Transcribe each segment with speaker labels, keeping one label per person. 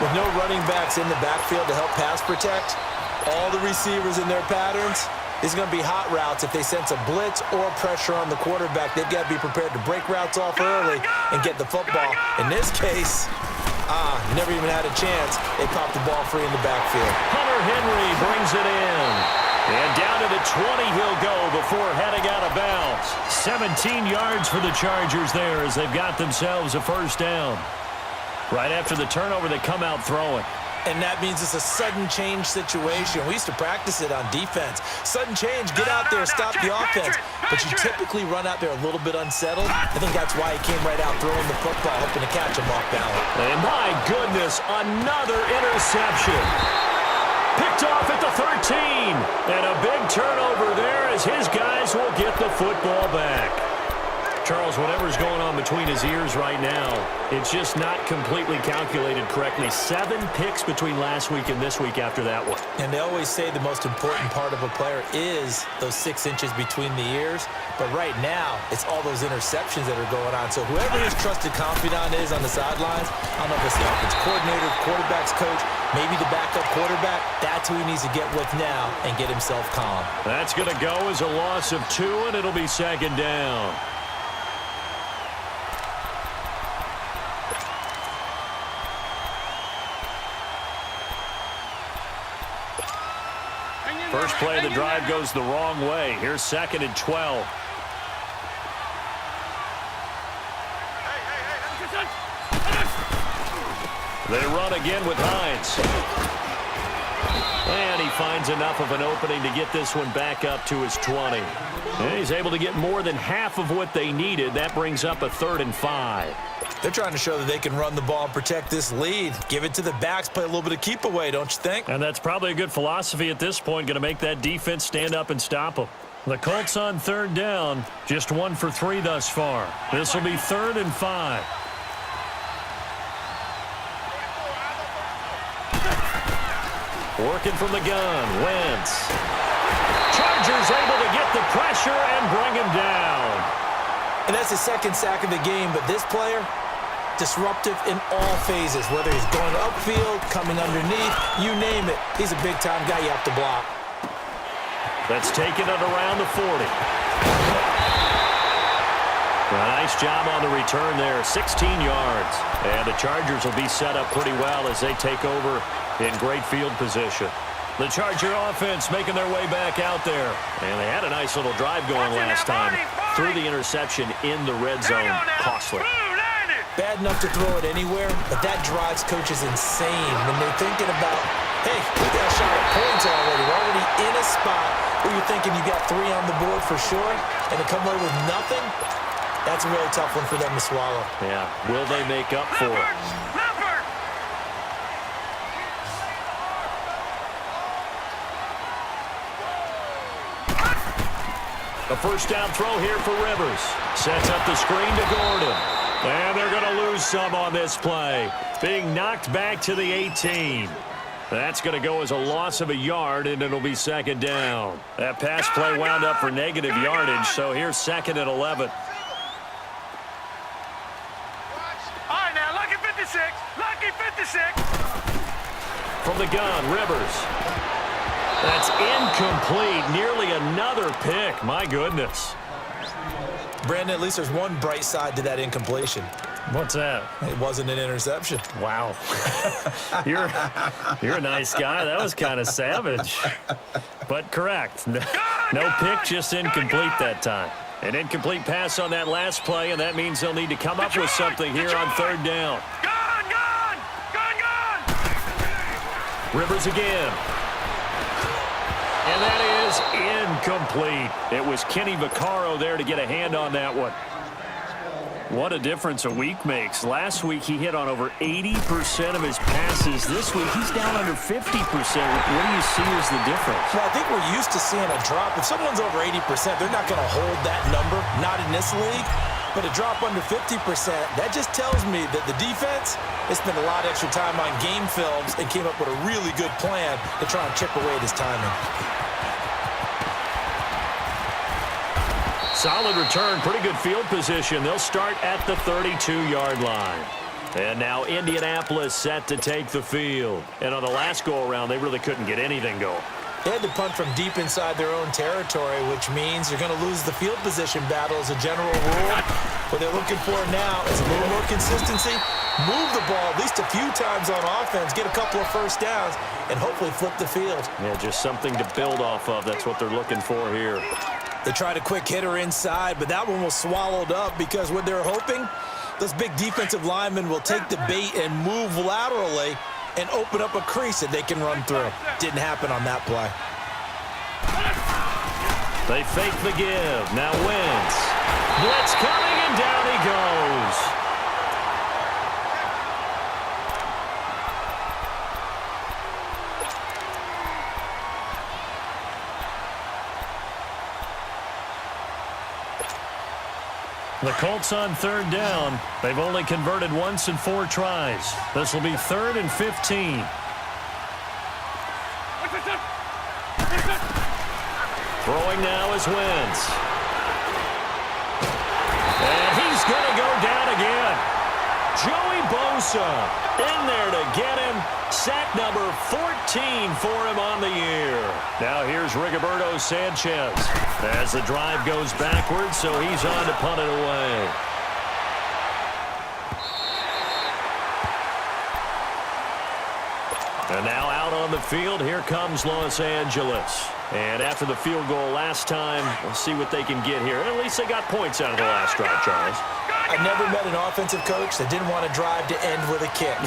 Speaker 1: With no running backs in the backfield to help pass protect, all the receivers in their patterns, it's going to be hot routes. If they sense a blitz or pressure on the quarterback, they've got to be prepared to break routes off early and get the football. In this case, never even had a chance. They popped the ball free in the backfield.
Speaker 2: Hunter Henry brings it in. And down to the 20 he'll go before heading out of bounds. 17 yards for the Chargers there as they've got themselves a first down. Right after the turnover, they come out throwing.
Speaker 1: And that means it's a sudden change situation. We used to practice it on defense. Sudden change, get out there, stop the offense. But you typically run out there a little bit unsettled. I think that's why he came right out throwing the football, hoping to catch him off balance.
Speaker 2: And my goodness, another interception. Picked off at the 13. And a big turnover there as his guys will get the football back. Charles, whatever's going on between his ears right now, it's just not completely calculated correctly. 7 picks between last week and this week after that one.
Speaker 1: And they always say the most important part of a player is those 6 inches between the ears. But right now, it's all those interceptions that are going on. So whoever his trusted confidant is on the sidelines, I don't know if it's the offense coordinator, quarterback's coach, maybe the backup quarterback, that's who he needs to get with now and get himself calm.
Speaker 2: That's going to go as a loss of 2, and it'll be second down. First play of the drive goes the wrong way. Here's 2nd and 12. They run again with Hines. And he finds enough of an opening to get this one back up to his 20. And he's able to get more than half of what they needed. That brings up a 3rd and 5.
Speaker 1: They're trying to show that they can run the ball and protect this lead. Give it to the backs, play a little bit of keep away, don't you think?
Speaker 2: And that's probably a good philosophy at this point, going to make that defense stand up and stop them. The Colts on 3rd down, just 1 for 3 thus far. This will be 3rd and 5. Working from the gun, Wentz. Chargers able to get the pressure and bring him down.
Speaker 1: And that's the 2nd sack of the game, but this player, disruptive in all phases, whether he's going upfield, coming underneath, you name it. He's a big-time guy you have to block.
Speaker 2: That's taken it around the 40. A nice job on the return there, 16 yards. And the Chargers will be set up pretty well as they take over in great field position. The Charger offense making their way back out there. And they had a nice little drive going last time. Threw the interception in the red zone. Costly.
Speaker 1: Bad enough to throw it anywhere, but that drives coaches insane when they're thinking about, hey, we got a shot at points already. We're already in a spot where you're thinking you got 3 on the board for sure, and to come away with nothing, that's a really tough one for them to swallow.
Speaker 2: Yeah, will they make up for it? A first down throw here for Rivers. Sets up the screen to Gordon. And they're going to lose some on this play. Being knocked back to the 18. That's going to go as a loss of a yard, and it'll be 2nd down. That pass play wound up for negative yardage, so here's 2nd and 11.
Speaker 3: All right, now, lucky 56. Lucky 56.
Speaker 2: From the gun, Rivers. That's incomplete. Nearly another pick. My goodness.
Speaker 1: Brandon, at least there's one bright side to that incompletion.
Speaker 2: What's that?
Speaker 1: It wasn't an interception.
Speaker 2: Wow. You're a nice guy. That was kind of savage. But correct. No pick, just incomplete that time. An incomplete pass on that last play, and that means they'll need to come up with something here on 3rd down.
Speaker 3: Gone!
Speaker 2: Rivers again. And that is incomplete. It was Kenny Vaccaro there to get a hand on that one. What a difference a week makes. Last week he hit on over 80% of his passes. This week he's down under 50%. What do you see as the difference?
Speaker 1: Well, I think we're used to seeing a drop. If someone's over 80%, they're not going to hold that number, not in this league. But a drop under 50%, that just tells me that the defense has spent a lot of extra time on game films and came up with a really good plan to try and chip away at his timing.
Speaker 2: Solid return, pretty good field position. They'll start at the 32-yard line. And now Indianapolis set to take the field. And on the last go-around, they really couldn't get anything going.
Speaker 1: They had to punt from deep inside their own territory, which means you're going to lose the field position battle as a general rule. What they're looking for now is a little more consistency, move the ball at least a few times on offense, get a couple of first downs, and hopefully flip the field.
Speaker 2: Yeah, just something to build off of. That's what they're looking for here.
Speaker 1: They tried a quick hitter inside, but that one was swallowed up because what they're hoping, those big defensive linemen will take the bait and move laterally and open up a crease that they can run through. Didn't happen on that play.
Speaker 2: They fake the give. Now Wentz. Blitz coming, and down he goes. The Colts on third down. They've only converted once in 4 tries. This will be 3rd and 15. Throwing now is Wentz. And he's going to go down again. Joey Bosa in there to get him. Sack number 14 for him on the year. Now here's Rigoberto Sanchez as the drive goes backwards, so he's on to punt it away. And now out on the field, here comes Los Angeles. And after the field goal last time, we'll see what they can get here. At least they got points out of the last drive, Charles.
Speaker 1: I never met an offensive coach that didn't want to drive to end with a kick.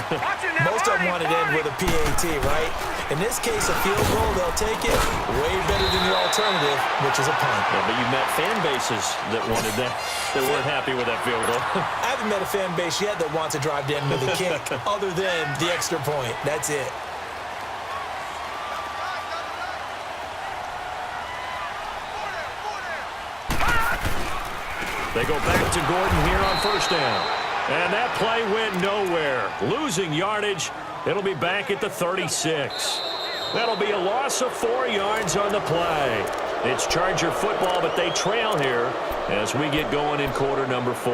Speaker 1: Most of them wanted to end with a PAT, right? In this case, a field goal, they'll take it way better than the alternative, which is a punt.
Speaker 2: Yeah, but you met fan bases that wanted that, that weren't happy with that field goal.
Speaker 1: I haven't met a fan base yet that wants to drive to end with a kick other than the extra point. That's it.
Speaker 2: They go back to Gordon here on first down. And that play went nowhere. Losing yardage. It'll be back at the 36. That'll be a loss of 4 yards on the play. It's Charger football, but they trail here as we get going in quarter number 4.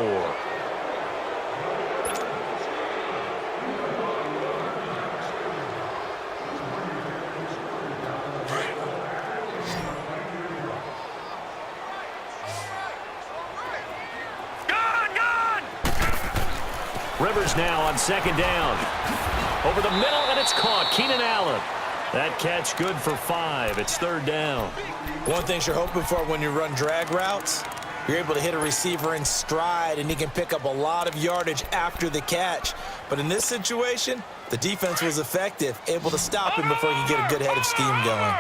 Speaker 2: Rivers now on second down. Over the middle, and it's caught. Keenan Allen. That catch good for 5. It's third down.
Speaker 1: One thing you're hoping for when you run drag routes, you're able to hit a receiver in stride, and he can pick up a lot of yardage after the catch. But in this situation, the defense was effective, able to stop him before he could get a good head of steam going.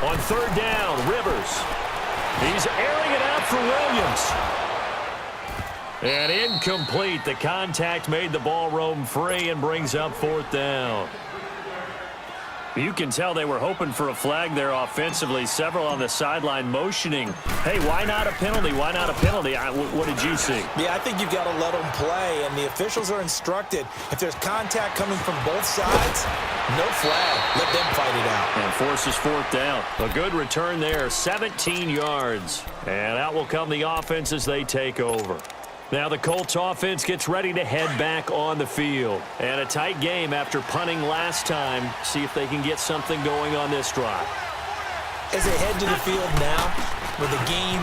Speaker 2: On third down, Rivers. He's airing it out for Williams. And incomplete. The contact made the ball roam free and brings up fourth down. You can tell they were hoping for a flag there offensively. Several on the sideline motioning. Hey, why not a penalty? Why not a penalty? What did you see?
Speaker 1: Yeah, I think you've got to let them play, and the officials are instructed. If there's contact coming from both sides, no flag. Let them fight it out.
Speaker 2: And forces fourth down. A good return there, 17 yards. And out will come the offense as they take over. Now the Colts offense gets ready to head back on the field. And a tight game after punting last time. See if they can get something going on this drive.
Speaker 1: As they head to the field now, with the game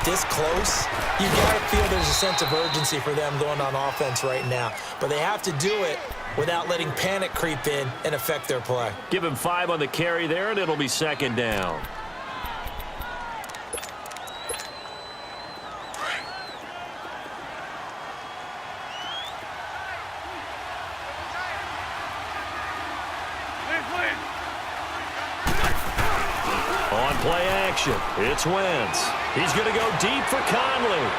Speaker 1: this close, you've got to feel there's a sense of urgency for them going on offense right now. But they have to do it without letting panic creep in and affect their play.
Speaker 2: Give him 5 on the carry there, and it'll be second down. On play action, it's Wentz. He's going to go deep for Conley.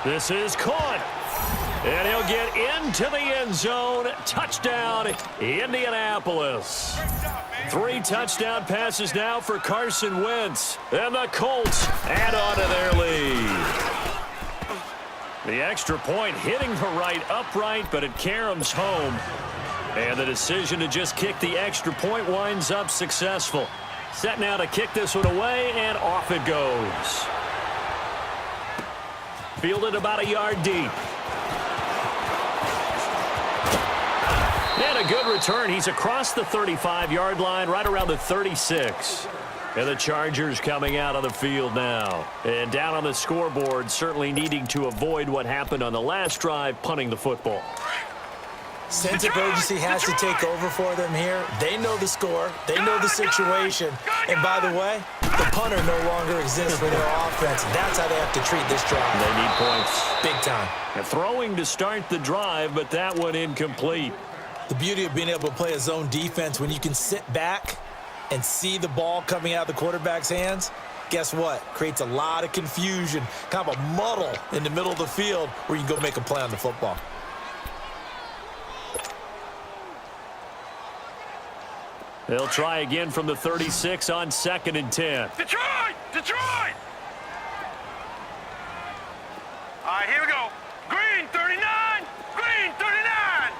Speaker 2: This is caught. And he'll get into the end zone. Touchdown, Indianapolis. 3 touchdown passes now for Carson Wentz. And the Colts add on to their lead. The extra point hitting the right upright, but it caroms home. And the decision to just kick the extra point winds up successful. Set now to kick this one away, and off it goes. Fielded about a yard deep. And a good return. He's across the 35-yard line, right around the 36. And the Chargers coming out on the field now. And down on the scoreboard, certainly needing to avoid what happened on the last drive, punting the football.
Speaker 1: Sense of urgency has to take over for them here. They know the score. They know the situation. And by the way, the punter no longer exists for their offense. That's how they have to treat this drive.
Speaker 2: They need points.
Speaker 1: Big time.
Speaker 2: And throwing to start the drive, but that one incomplete.
Speaker 1: The beauty of being able to play a zone defense when you can sit back and see the ball coming out of the quarterback's hands, guess what? Creates a lot of confusion, kind of a muddle in the middle of the field where you can go make a play on the football.
Speaker 2: They'll try again from the 36 on 2nd and 10.
Speaker 3: Detroit! Detroit! All right, here we go. Green, 39. Green, 39.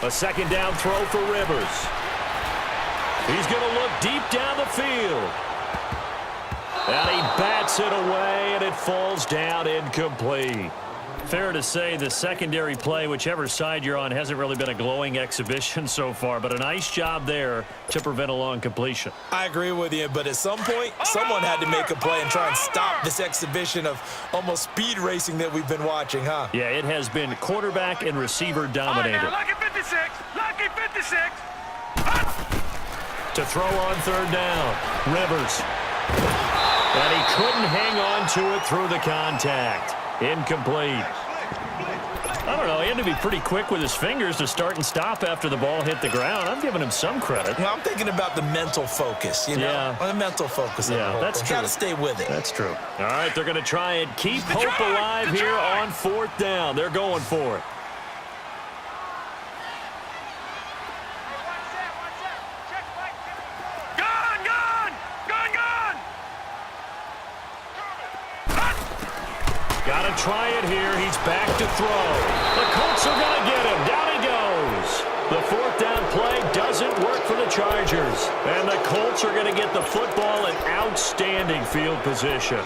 Speaker 2: A second down throw for Rivers. He's going to look deep down the field. And he bats it away, and it falls down incomplete. Fair to say the secondary play, whichever side you're on, hasn't really been a glowing exhibition so far, but a nice job there to prevent a long completion.
Speaker 1: I agree with you, but at some point, someone had to make a play and try and stop this exhibition of almost speed racing that we've been watching, huh?
Speaker 2: Yeah, it has been quarterback and receiver dominated.
Speaker 3: All right, now, lucky 56. Lucky 56.
Speaker 2: To throw on 3rd down, Rivers. And he couldn't hang on to it through the contact. Incomplete. I don't know. He had to be pretty quick with his fingers to start and stop after the ball hit the ground. I'm giving him some credit.
Speaker 1: Well, I'm thinking about the mental focus, you know?
Speaker 2: Yeah.
Speaker 1: The mental focus.
Speaker 2: Yeah, that's true.
Speaker 1: Got to stay with it.
Speaker 2: That's true. All right, they're going to try and keep hope alive here on 4th down. They're going for it. Got to try it here. He's back to throw. The Colts are going to get him. Down he goes. The 4th down play doesn't work for the Chargers. And the Colts are going to get the football in outstanding field position.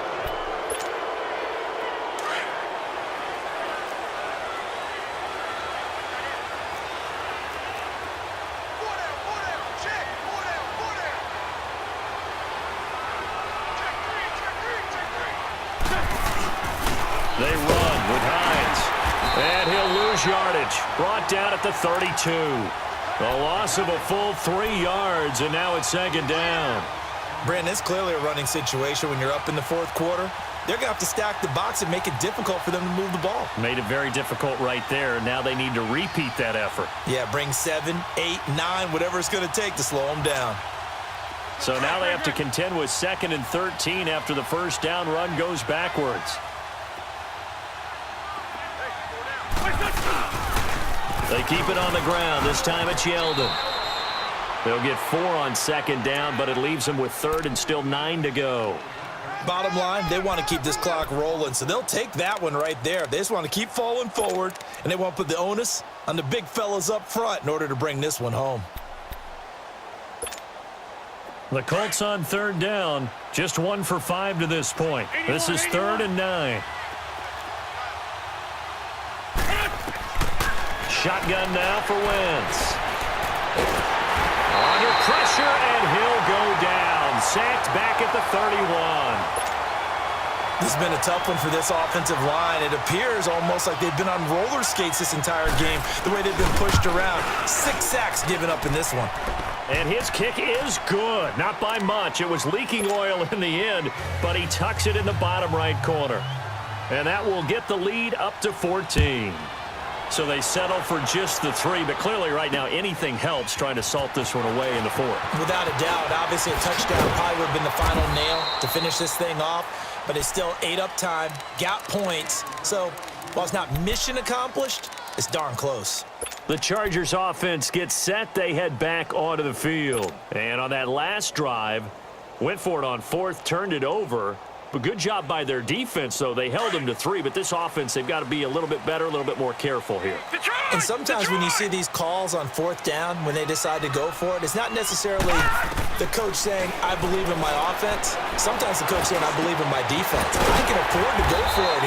Speaker 2: They run with Hines. And he'll lose yardage. Brought down at the 32. A loss of a full 3 yards, and now it's 2nd down.
Speaker 1: Brandon, it's clearly a running situation when you're up in the 4th quarter. They're going to have to stack the box and make it difficult for them to move the ball.
Speaker 2: Made it very difficult right there. Now they need to repeat that effort.
Speaker 1: Yeah, bring 7, 8, 9, whatever it's going to take to slow them down.
Speaker 2: So now they have to contend with 2nd and 13 after the 1st down run goes backwards. They keep it on the ground. This time it's Yeldon. They'll get 4 on 2nd down, but it leaves them with 3rd and still 9 to go.
Speaker 1: Bottom line, they want to keep this clock rolling, so they'll take that one right there. They just want to keep falling forward, and they want to put the onus on the big fellas up front in order to bring this one home.
Speaker 2: The Colts on 3rd down, just 1 for 5 to this point. This is 3rd and 9. Shotgun now for Wentz. Under pressure, and he'll go down. Sacked back at the 31.
Speaker 1: This has been a tough one for this offensive line. It appears almost like they've been on roller skates this entire game, the way they've been pushed around. 6 sacks given up in this one.
Speaker 2: And his kick is good. Not by much. It was leaking oil in the end, but he tucks it in the bottom right corner. And that will get the lead up to 14. So they settle for just the 3, but clearly right now anything helps trying to salt this one away in the 4th.
Speaker 1: Without a doubt, obviously a touchdown probably would have been the final nail to finish this thing off, but it's still ate up time, got points. So while it's not mission accomplished, it's darn close.
Speaker 2: The Chargers offense gets set. They head back onto the field. And on that last drive, went for it on 4th, turned it over, But good job by their defense, though. They held them to 3, but this offense, they've got to be a little bit better, a little bit more careful here.
Speaker 3: Detroit!
Speaker 1: And sometimes when you see these calls on 4th down, when they decide to go for it, it's not necessarily the coach saying, I believe in my offense. Sometimes the coach saying, I believe in my defense. I can afford to go for it here.